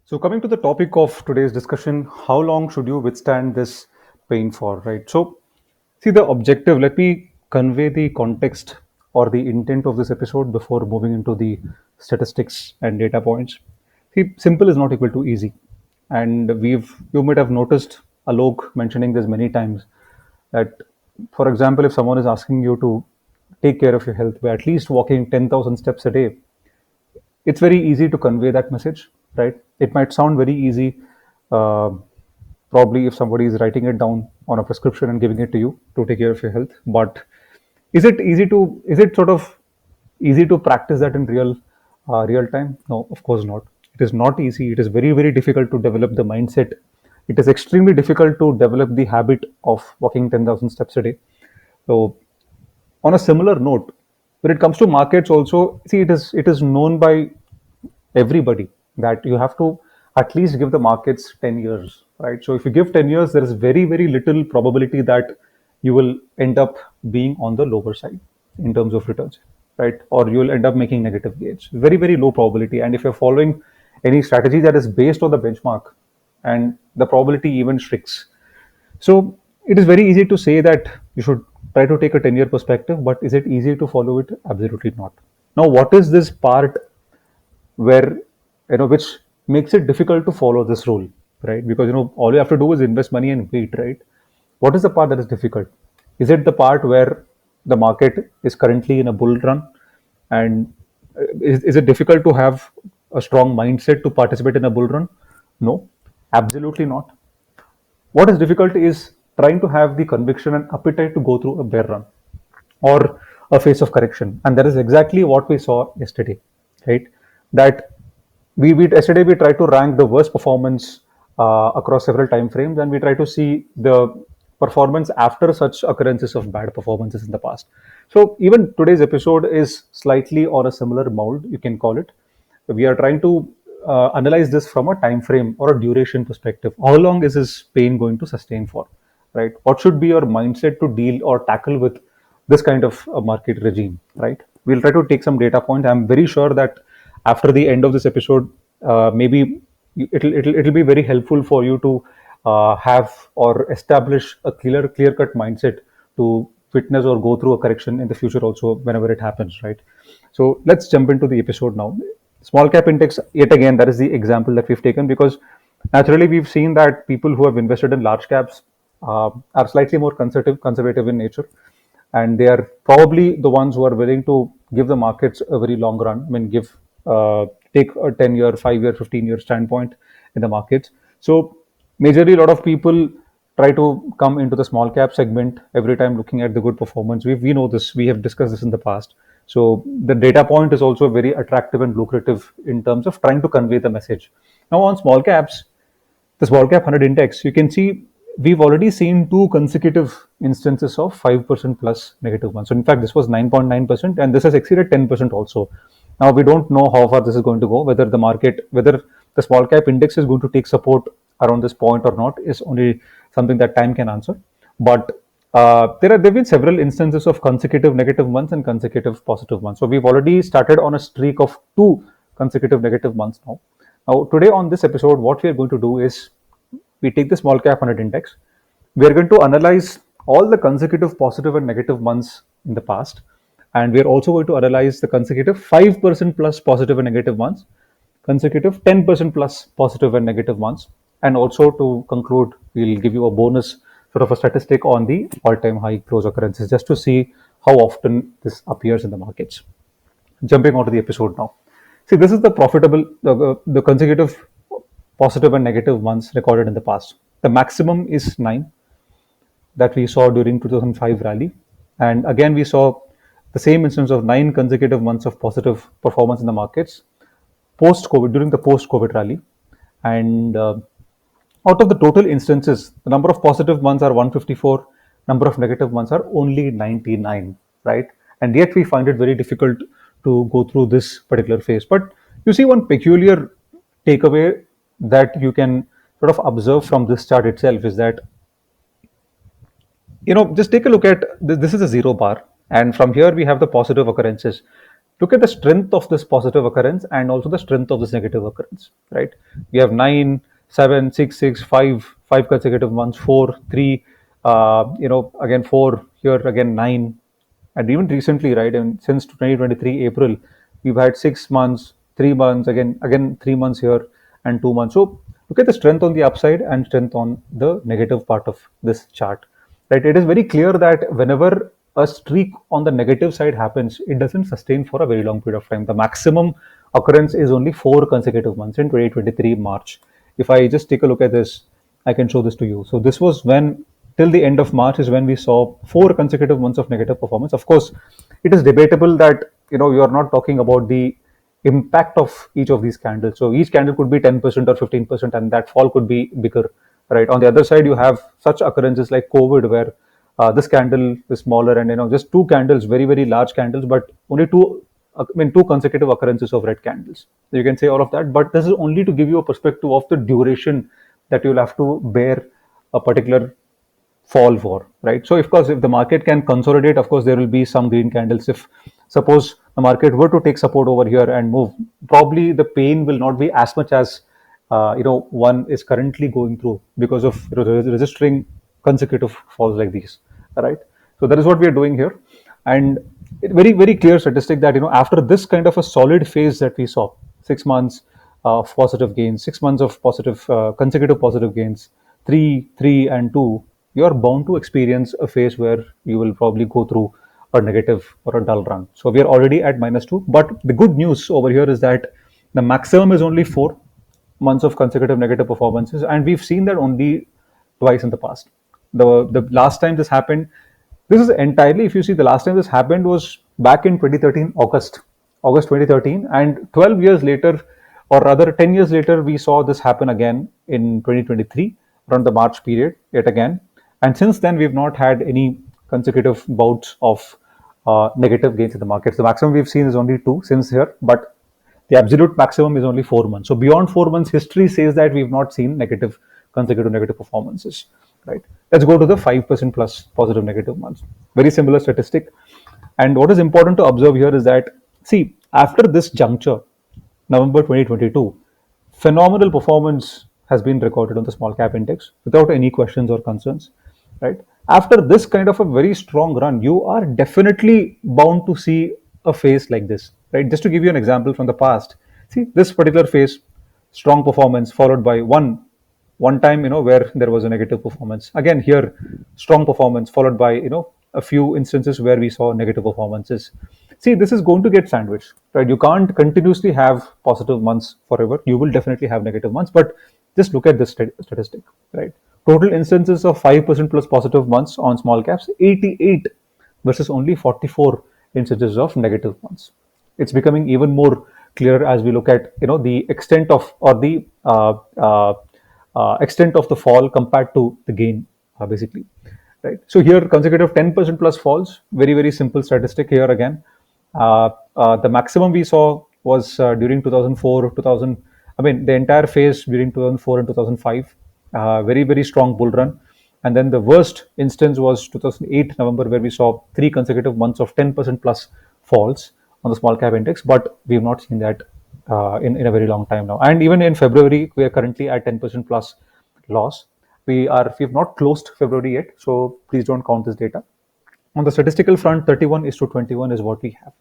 So coming to the topic of today's discussion, how long should you withstand this pain for, right? So see the objective, let me convey the context or the intent of this episode before moving into the statistics and data points. See, simple is not equal to easy. And you might have noticed Alok mentioning this many times that, for example, if someone is asking you to take care of your health by at least walking 10,000 steps a day, it's very easy to convey that message, right? It might sound very easy, uh, probably if somebody is writing it down on a prescription and giving it to you to take care of your health. But is it sort of easy to practice that in real time? No, of course not. It is not easy. It is very, very difficult to develop the mindset. It is extremely difficult to develop the habit of walking 10,000 steps a day. So on a similar note, when it comes to markets also, see, it is known by everybody that you have to at least give the markets 10 years, right? So if you give 10 years, there is very, very little probability that you will end up being on the lower side in terms of returns, right? Or you will end up making negative gains. Very, very low probability. And if you're following any strategy that is based on the benchmark, and the probability even shrinks. So it is very easy to say that you should try to take a 10-year perspective, but is it easy to follow it? Absolutely not. Now, what is this part where, which makes it difficult to follow this rule, right? Because all you have to do is invest money and wait, right? What is the part that is difficult? Is it the part where the market is currently in a bull run, and is it difficult to have a strong mindset to participate in a bull run? No, absolutely not. What is difficult is trying to have the conviction and appetite to go through a bear run or a phase of correction. And that is exactly what we saw yesterday, right? That yesterday we tried to rank the worst performance across several time frames, and we try to see the performance after such occurrences of bad performances in the past. So even today's episode is slightly on a similar mold, you can call it. We are trying to analyze this from a time frame or a duration perspective. How long is this pain going to sustain for, right? What should be your mindset to deal or tackle with this kind of market regime, right? We'll try to take some data point. I'm very sure that after the end of this episode, maybe it'll be very helpful for you to have or establish a clear cut mindset to witness or go through a correction in the future also whenever it happens, right? So let's jump into the episode now. Small cap index, yet again, that is the example that we've taken because naturally we've seen that people who have invested in large caps are slightly more conservative in nature, and they are probably the ones who are willing to give the markets a very long run. I mean, take a 10-year, 5-year, 15-year standpoint in the markets. So majorly, a lot of people try to come into the small cap segment every time looking at the good performance. We know this. We have discussed this in the past. So the data point is also very attractive and lucrative in terms of trying to convey the message. Now on small caps, the small cap 100 index, you can see we've already seen two consecutive instances of 5% plus negative ones. So in fact, this was 9.9%, and this has exceeded 10% also. Now we don't know how far this is going to go, whether the small cap index is going to take support around this point or not is only something that time can answer. But there've been several instances of consecutive negative months and consecutive positive months. So we've already started on a streak of two consecutive negative months now. Now today on this episode, what we are going to do is we take the small cap 100 index. We are going to analyze all the consecutive positive and negative months in the past, and we are also going to analyze the consecutive 5% plus positive and negative months, consecutive 10% plus positive and negative months, and also to conclude, we'll give you a bonus sort of a statistic on the all-time high close occurrences just to see how often this appears in the markets. Jumping onto the episode now. See, this is the consecutive positive and negative months recorded in the past. The maximum is 9 that we saw during 2005 rally, and again we saw the same instance of 9 consecutive months of positive performance in the markets post-COVID, during the post-COVID rally. And out of the total instances, the number of positive months are 154, number of negative months are only 99, right? And yet we find it very difficult to go through this particular phase. But you see one peculiar takeaway that you can sort of observe from this chart itself is that, just take a look at this is a zero bar, and from here we have the positive occurrences. look at the strength of this positive occurrence and also the strength of this negative occurrence, right? We have 9, 7, 6, 6, 5, 5 consecutive months, 4, 3, again 4, here again 9. And even recently, right, and since 2023 April, we've had 6 months, 3 months, again 3 months here and 2 months. So look at the strength on the upside and strength on the negative part of this chart, right? It is very clear that whenever a streak on the negative side happens, it doesn't sustain for a very long period of time. The maximum occurrence is only 4 consecutive months in 2023 March. If I just take a look at this, I can show this to you. So this was when, till the end of March is when we saw 4 consecutive months of negative performance. Of course, it is debatable that you are not talking about the impact of each of these candles. So each candle could be 10% or 15%, and that fall could be bigger, right? On the other side, you have such occurrences like COVID, where this candle is smaller, and just two candles, very very large candles, but only two consecutive occurrences of red candles. You can say all of that, but this is only to give you a perspective of the duration that you'll have to bear a particular fall for, right? So of course, if the market can consolidate, of course there will be some green candles. If suppose the market were to take support over here and move, probably the pain will not be as much as one is currently going through because of registering consecutive falls like these, right? So that is what we are doing here. And very very clear statistic that after this kind of a solid phase that we saw, 6 months of positive gains, 6 months of positive consecutive positive gains, 3, 3, and 2, you are bound to experience a phase where you will probably go through a negative or a dull run. So we are already at -2. But the good news over here is that the maximum is only 4 months of consecutive negative performances, and we've seen that only twice in the past. The last time this happened, this is entirely, if you see, the last time this happened was back in 2013 August 2013, and 12 years later, or rather 10 years later, we saw this happen again in 2023 around the March period yet again. And since then, we've not had any consecutive bouts of negative gains in the markets. The maximum we've seen is only two since here, but the absolute maximum is only 4 months. So beyond 4 months, history says that we've not seen consecutive negative performances, right? Let's go to the 5% plus positive negative months. Very similar statistic. And what is important to observe here is that, see, after this juncture, November 2022, phenomenal performance has been recorded on the small cap index without any questions or concerns, right? After this kind of a very strong run, you are definitely bound to see a phase like this, right? Just to give you an example from the past, see this particular phase, strong performance followed by one time where there was a negative performance. Again here, strong performance followed by a few instances where we saw negative performances. See, this is going to get sandwiched, right? You can't continuously have positive months forever. You will definitely have negative months, but just look at this statistic, right? Total instances of 5% plus positive months on small caps, 88 versus only 44 instances of negative months. It's becoming even more clear as we look at the extent of, or the extent of the fall compared to the gain, basically, right? So here, consecutive 10% plus falls. Very very simple statistic here again. The maximum we saw was during 2004, 2000. I mean, the entire phase during 2004 and 2005. Very very strong bull run. And then the worst instance was 2008 November, where we saw 3 consecutive months of 10% plus falls on the small cap index. But we have not seen that in a very long time now. And even in February, we are currently at 10% plus loss. We've not closed February yet, so please don't count this data. On the statistical front, 31:21 is what we have.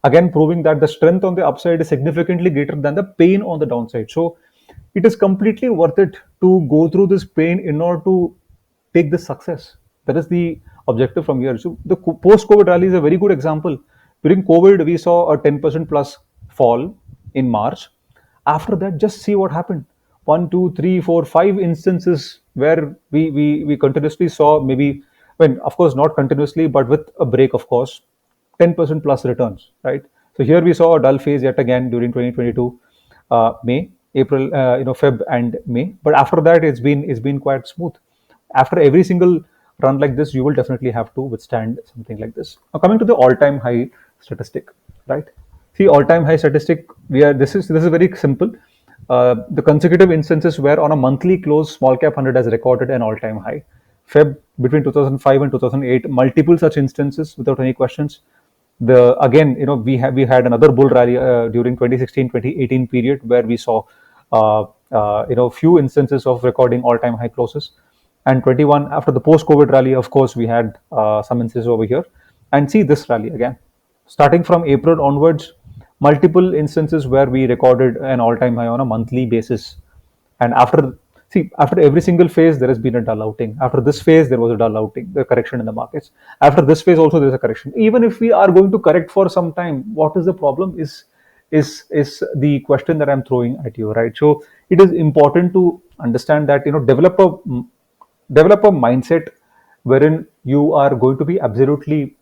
Again, proving that the strength on the upside is significantly greater than the pain on the downside. So it is completely worth it to go through this pain in order to take this success. That is the objective from here. So the post-COVID rally is a very good example. During COVID, we saw a 10% plus fall in March. After that, just see what happened. One, two, three, four, 5 instances where we continuously saw, maybe, I mean, of course, not continuously, but with a break, of course, 10% plus returns, right? So here we saw a dull phase yet again during 2022, May, April, Feb and May. But after that, it's been quite smooth. After every single run like this, you will definitely have to withstand something like this. Now, coming to the all-time high statistic, right? See, all-time high statistic. This is very simple. The consecutive instances where on a monthly close, small cap 100 has recorded an all-time high. Feb between 2005 and 2008, multiple such instances without any questions. The again, we had another bull rally during 2016-2018 period where we saw few instances of recording all-time high closes, and 21 after the post-COVID rally, of course, we had some instances over here, and see this rally again, starting from April onwards, multiple instances where we recorded an all-time high on a monthly basis. And after every single phase, there has been a dull outing. After this phase, there was a dull outing, the correction in the markets. After this phase, also there's a correction. Even if we are going to correct for some time, what is the problem? Is the question that I'm throwing at you, right? So it is important to understand that develop a mindset wherein you are going to be absolutely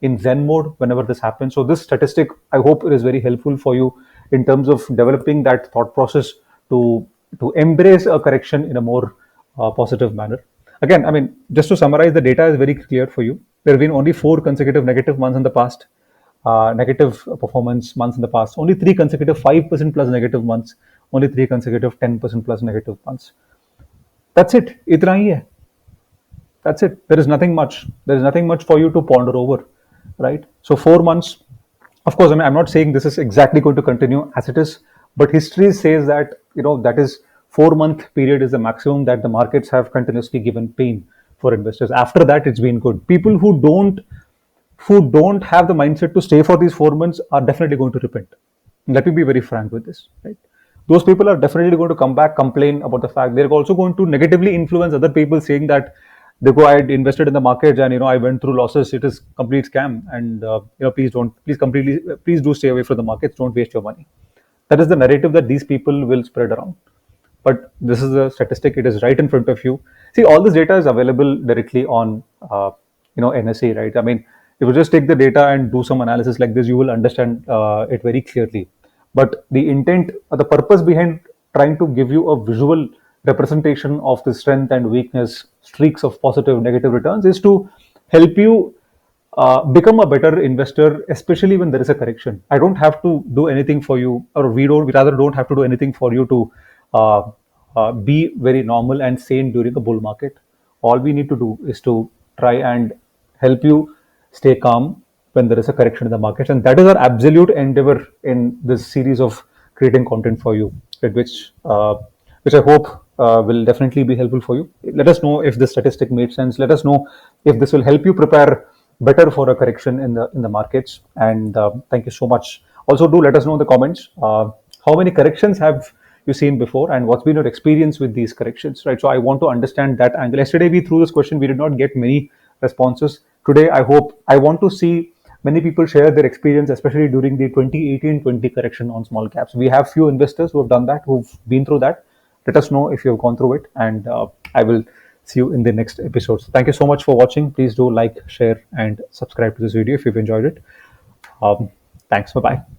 in Zen mode whenever this happens. So this statistic, I hope it is very helpful for you in terms of developing that thought process to to embrace a correction in a more positive manner. Again, I mean, just to summarize, the data is very clear for you. There have been only 4 consecutive negative months in the past, negative performance months in the past. Only 3 consecutive 5% plus negative months. Only 3 consecutive 10% plus negative months. That's it. इतना ही है. That's it. There is nothing much. There is nothing much for you to ponder over, right? So 4 months. Of course, I mean, I'm not saying this is exactly going to continue as it is, but history says that that is 4 month period is the maximum that the markets have continuously given pain for investors. After that, it's been good. People who don't have the mindset to stay for these 4 months are definitely going to repent. Let me be very frank with this, right? Those people are definitely going to come back, complain about the fact. They're also going to negatively influence other people, saying that they go, I had invested in the market and I went through losses. It is complete scam, and please do stay away from the markets. Don't waste your money. That is the narrative that these people will spread around. But this is a statistic. It is right in front of you. See, all this data is available directly on NSE, right? I mean, if you just take the data and do some analysis like this, you will understand it very clearly. But the intent or the purpose behind trying to give you a visual representation of the strength and weakness, streaks of positive, negative returns, is to help you become a better investor, especially when there is a correction. I don't have to do anything for you, or we rather don't have to do anything for you to uh, be very normal and sane during a bull market. All we need to do is to try and help you stay calm when there is a correction in the markets, and that is our absolute endeavor in this series of creating content for you, which I hope will definitely be helpful for you. Let us know if this statistic made sense. Let us know if this will help you prepare better for a correction in the markets. And thank you so much. Also, do let us know in the comments how many corrections have you seen before, and what's been your experience with these corrections, right? So I want to understand that angle. Yesterday we threw this question, we did not get many responses. Today I want to see many people share their experience, especially during the 2018-20 correction on small caps. We have few investors who have done that, who've been through that. Let us know if you have gone through it, and I will see you in the next episode. So thank you so much for watching. Please do like, share, and subscribe to this video if you've enjoyed it. Thanks. Bye bye.